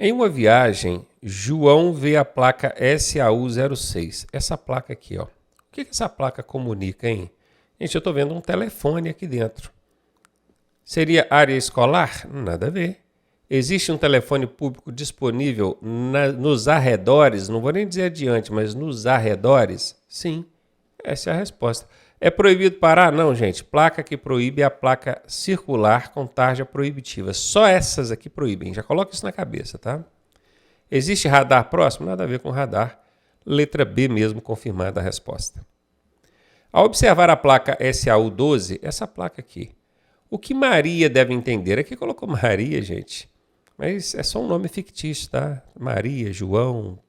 Em uma viagem, João vê a placa SAU06. Essa placa aqui, ó. O que essa placa comunica, hein? Gente, eu estou vendo um telefone aqui dentro. Seria área escolar? Nada a ver. Existe um telefone público disponível nos arredores? Não vou nem dizer adiante, mas nos arredores? Sim, essa é a resposta. É proibido parar? Não, gente. Placa que proíbe é a placa circular com tarja proibitiva. Só essas aqui proíbem. Já coloca isso na cabeça, tá? Existe radar próximo? Nada a ver com radar. Letra B mesmo, confirmada a resposta. Ao observar a placa SAU12, essa placa aqui, o que Maria deve entender? Aqui colocou Maria, gente. Mas é só um nome fictício, tá? Maria, João,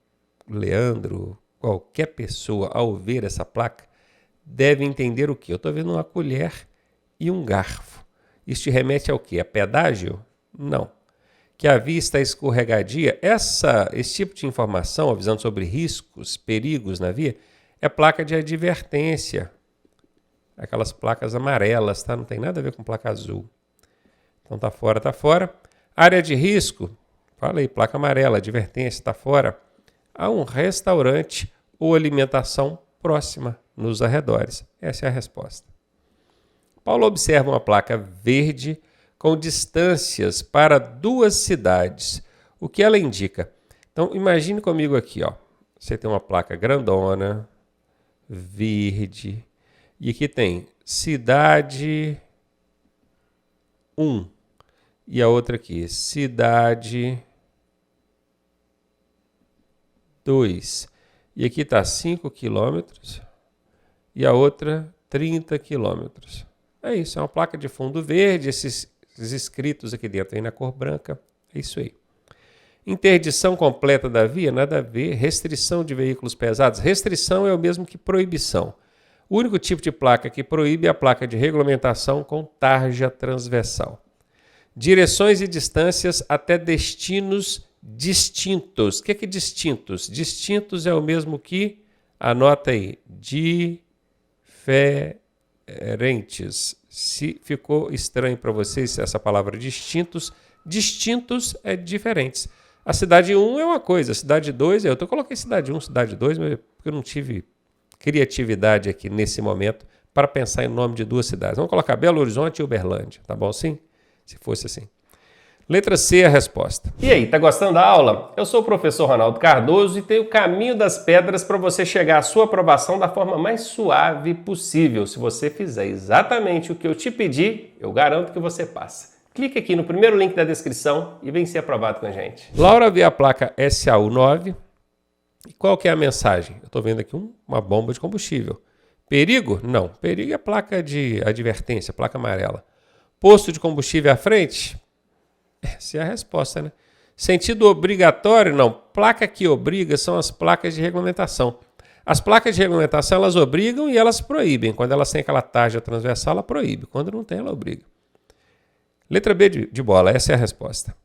Leandro, qualquer pessoa, ao ver essa placa, deve entender o quê? Eu estou vendo uma colher e um garfo. Isso te remete ao quê? A pedágio? Não. Que a via está escorregadia? Esse tipo de informação, avisando sobre riscos, perigos na via, é placa de advertência. Aquelas placas amarelas, tá? Não tem nada a ver com placa azul. Então tá fora, tá fora. Área de risco, falei, placa amarela, advertência, está fora. Há um restaurante ou alimentação próxima nos arredores. Essa é a resposta. Paulo observa uma placa verde com distâncias para 2 cidades. O que ela indica? Então, imagine comigo aqui, ó. Você tem uma placa grandona, verde, e aqui tem cidade 1. E a outra aqui, cidade 2. E aqui está 5 quilômetros e a outra 30 quilômetros. É isso, é uma placa de fundo verde, esses escritos aqui dentro aí na cor branca. É isso aí. Interdição completa da via, nada a ver. Restrição de veículos pesados. Restrição é o mesmo que proibição. O único tipo de placa que proíbe é a placa de regulamentação com tarja transversal. Direções e distâncias até destinos distintos. O que é distintos? Distintos é o mesmo que, anota aí, diferentes. Se ficou estranho para vocês essa palavra distintos, distintos é diferentes. A cidade 1 é uma coisa, a cidade 2, eu coloquei cidade 1, cidade 2, mas porque eu não tive criatividade aqui nesse momento para pensar em nome de 2 cidades. Vamos colocar Belo Horizonte e Uberlândia, tá bom assim? Se fosse assim. Letra C é a resposta. E aí, tá gostando da aula? Eu sou o professor Ronaldo Cardoso e tenho o caminho das pedras para você chegar à sua aprovação da forma mais suave possível. Se você fizer exatamente o que eu te pedi, eu garanto que você passa. Clique aqui no primeiro link da descrição e vem ser aprovado com a gente. Laura vê a placa SAU9. E qual que é a mensagem? Eu estou vendo aqui uma bomba de combustível. Perigo? Não. Perigo é placa de advertência, placa amarela. Posto de combustível à frente? Essa é a resposta, né? Sentido obrigatório? Não. Placa que obriga são as placas de regulamentação. As placas de regulamentação, elas obrigam e elas proíbem. Quando elas têm aquela tarja transversal, ela proíbe. Quando não tem, ela obriga. Letra B de bola, essa é a resposta.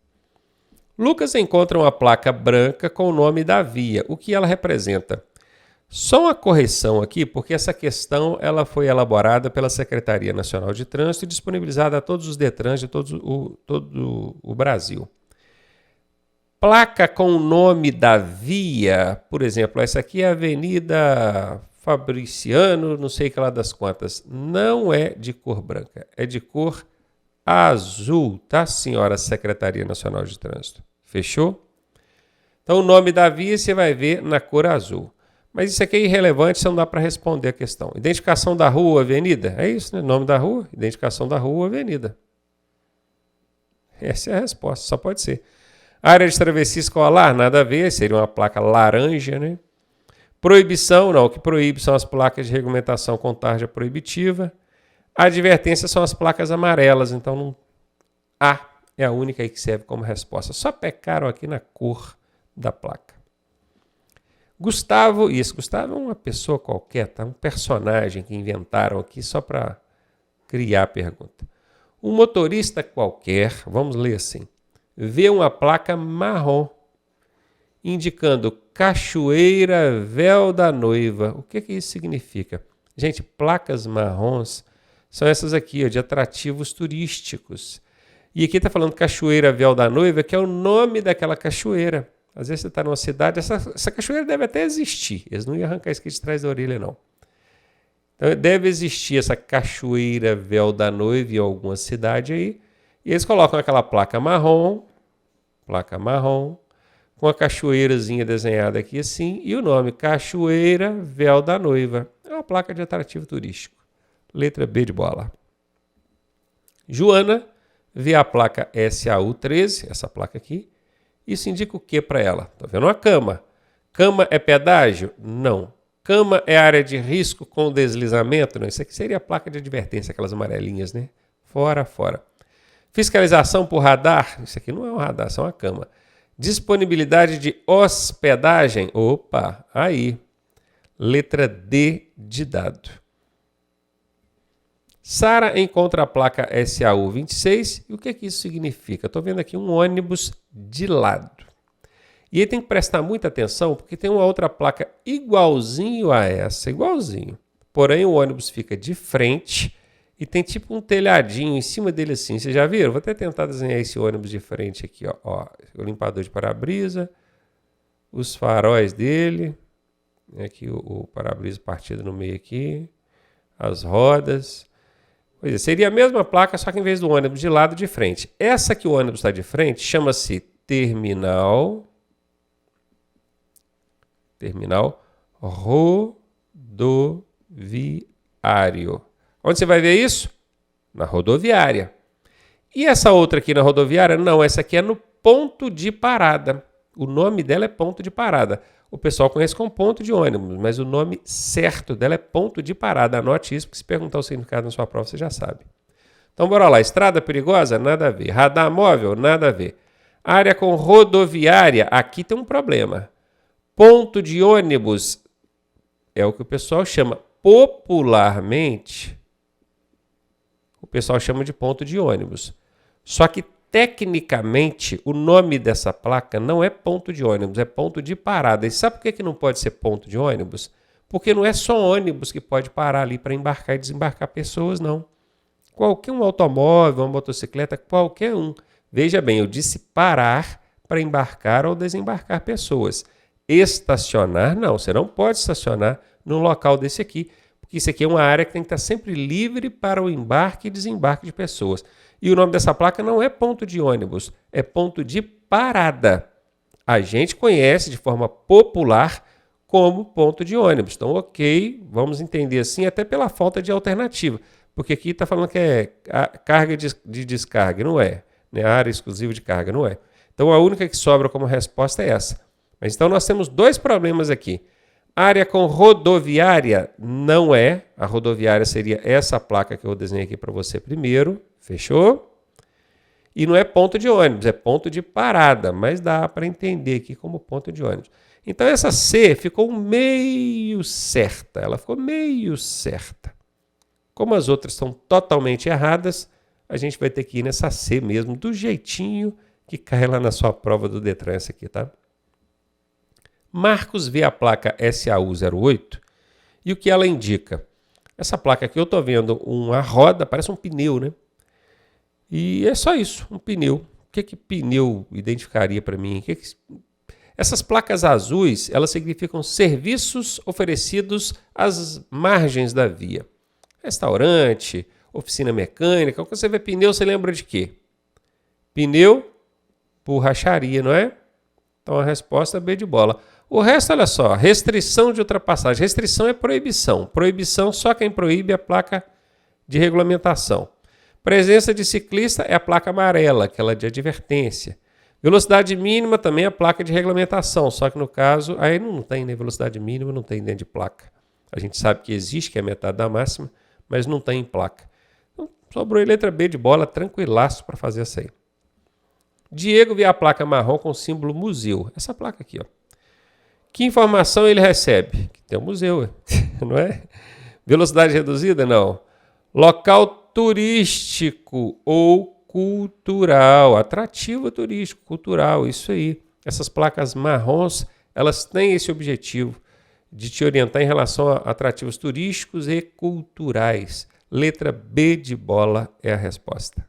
Lucas encontra uma placa branca com o nome da via. O que ela representa? Só uma correção aqui, porque essa questão ela foi elaborada pela Secretaria Nacional de Trânsito e disponibilizada a todos os Detrans de todo o Brasil. Placa com o nome da via, por exemplo, essa aqui é a Avenida Fabriciano, não sei que lá das quantas, não é de cor branca, é de cor azul, tá, senhora Secretaria Nacional de Trânsito? Fechou? Então, o nome da via você vai ver na cor azul. Mas isso aqui é irrelevante, você não dá para responder a questão. Identificação da rua, avenida? É isso, né? Nome da rua, identificação da rua, avenida. Essa é a resposta, só pode ser. Área de travessia escolar, nada a ver, seria uma placa laranja, né? Proibição, não, o que proíbe são as placas de regulamentação com tarja proibitiva. Advertência são as placas amarelas, então não... A é a única aí que serve como resposta. Só pecaram aqui na cor da placa. Gustavo é uma pessoa qualquer, tá? Um personagem que inventaram aqui só para criar a pergunta. Um motorista qualquer, vamos ler assim, vê uma placa marrom indicando Cachoeira Véu da Noiva. O que isso significa? Gente, placas marrons são essas aqui, ó, de atrativos turísticos. E aqui está falando Cachoeira Véu da Noiva, que é o nome daquela cachoeira. Às vezes você está numa cidade, essa cachoeira deve até existir. Eles não iam arrancar isso aqui de trás da orelha, não. Então deve existir essa Cachoeira Véu da Noiva em alguma cidade aí. E eles colocam aquela placa marrom, com a cachoeirazinha desenhada aqui assim, e o nome Cachoeira Véu da Noiva. É uma placa de atrativo turístico. Letra B de bola. Joana vê a placa SAU13, essa placa aqui. Isso indica o que para ela? Estou vendo uma cama. Cama é pedágio? Não. Cama é área de risco com deslizamento? Não. Isso aqui seria a placa de advertência, aquelas amarelinhas, né? Fora. Fiscalização por radar? Isso aqui não é um radar, isso é uma cama. Disponibilidade de hospedagem? Opa, aí. Letra D de dado. Sara encontra a placa SAU26. E o que isso significa? Estou vendo aqui um ônibus de lado. E aí tem que prestar muita atenção, porque tem uma outra placa igualzinho a essa, igualzinho. Porém, o ônibus fica de frente e tem tipo um telhadinho em cima dele assim. Vocês já viram? Vou até tentar desenhar esse ônibus de frente aqui. Ó, o limpador de para-brisa, os faróis dele. Aqui o para-brisa partido no meio aqui. As rodas. Pois é, seria a mesma placa, só que em vez do ônibus de lado, de frente. Essa que o ônibus está de frente chama-se terminal rodoviário. Onde você vai ver isso? Na rodoviária. E essa outra aqui na rodoviária? Não, essa aqui é no ponto de parada. O nome dela é ponto de parada. O pessoal conhece como ponto de ônibus, mas o nome certo dela é ponto de parada. Anote isso, porque se perguntar o significado na sua prova, você já sabe. Então, bora lá. Estrada perigosa? Nada a ver. Radar móvel? Nada a ver. Área com rodoviária? Aqui tem um problema. Ponto de ônibus é o que o pessoal chama popularmente. O pessoal chama de ponto de ônibus. Só que, tecnicamente, o nome dessa placa não é ponto de ônibus, é ponto de parada. E sabe por que não pode ser ponto de ônibus? Porque não é só ônibus que pode parar ali para embarcar e desembarcar pessoas, não. Qualquer um automóvel, uma motocicleta, qualquer um. Veja bem, eu disse parar para embarcar ou desembarcar pessoas. Estacionar, não. Você não pode estacionar num local desse aqui, porque isso aqui é uma área que tem que estar sempre livre para o embarque e desembarque de pessoas. E o nome dessa placa não é ponto de ônibus, é ponto de parada. A gente conhece de forma popular como ponto de ônibus. Então, ok, vamos entender assim, até pela falta de alternativa. Porque aqui está falando que é a carga de descarga, não é. Né? A área exclusiva de carga, não é. Então, a única que sobra como resposta é essa. Mas então, nós temos dois problemas aqui. Área com rodoviária não é. A rodoviária seria essa placa que eu desenhei aqui para você primeiro. Fechou? E não é ponto de ônibus, é ponto de parada. Mas dá para entender aqui como ponto de ônibus. Então, essa C ficou meio certa. Ela ficou meio certa. Como as outras estão totalmente erradas, a gente vai ter que ir nessa C mesmo, do jeitinho que cai lá na sua prova do Detran, essa aqui, tá? Marcos vê a placa SAU08 e o que ela indica? Essa placa aqui eu estou vendo uma roda, parece um pneu, né? E é só isso, um pneu. O que pneu identificaria para mim? Essas placas azuis, elas significam serviços oferecidos às margens da via. Restaurante, oficina mecânica. Quando você vê pneu, você lembra de quê? Pneu, borracharia, não é? Então a resposta é B de bola. O resto, olha só, restrição de ultrapassagem. Restrição é proibição. Proibição, só quem proíbe é a placa de regulamentação. Presença de ciclista é a placa amarela, aquela de advertência. Velocidade mínima também é a placa de regulamentação, só que no caso, aí não tem, né? Velocidade mínima não tem dentro de placa. A gente sabe que existe, que é a metade da máxima, mas não tem em placa. Então, sobrou a letra B de bola, tranquilaço para fazer essa aí. Diego vê a placa marrom com o símbolo museu. Essa placa aqui, ó. Que informação ele recebe? Que tem um museu, não é? Velocidade reduzida? Não. Local turístico ou cultural. Atrativo turístico, cultural, isso aí. Essas placas marrons, elas têm esse objetivo de te orientar em relação a atrativos turísticos e culturais. Letra B de bola é a resposta.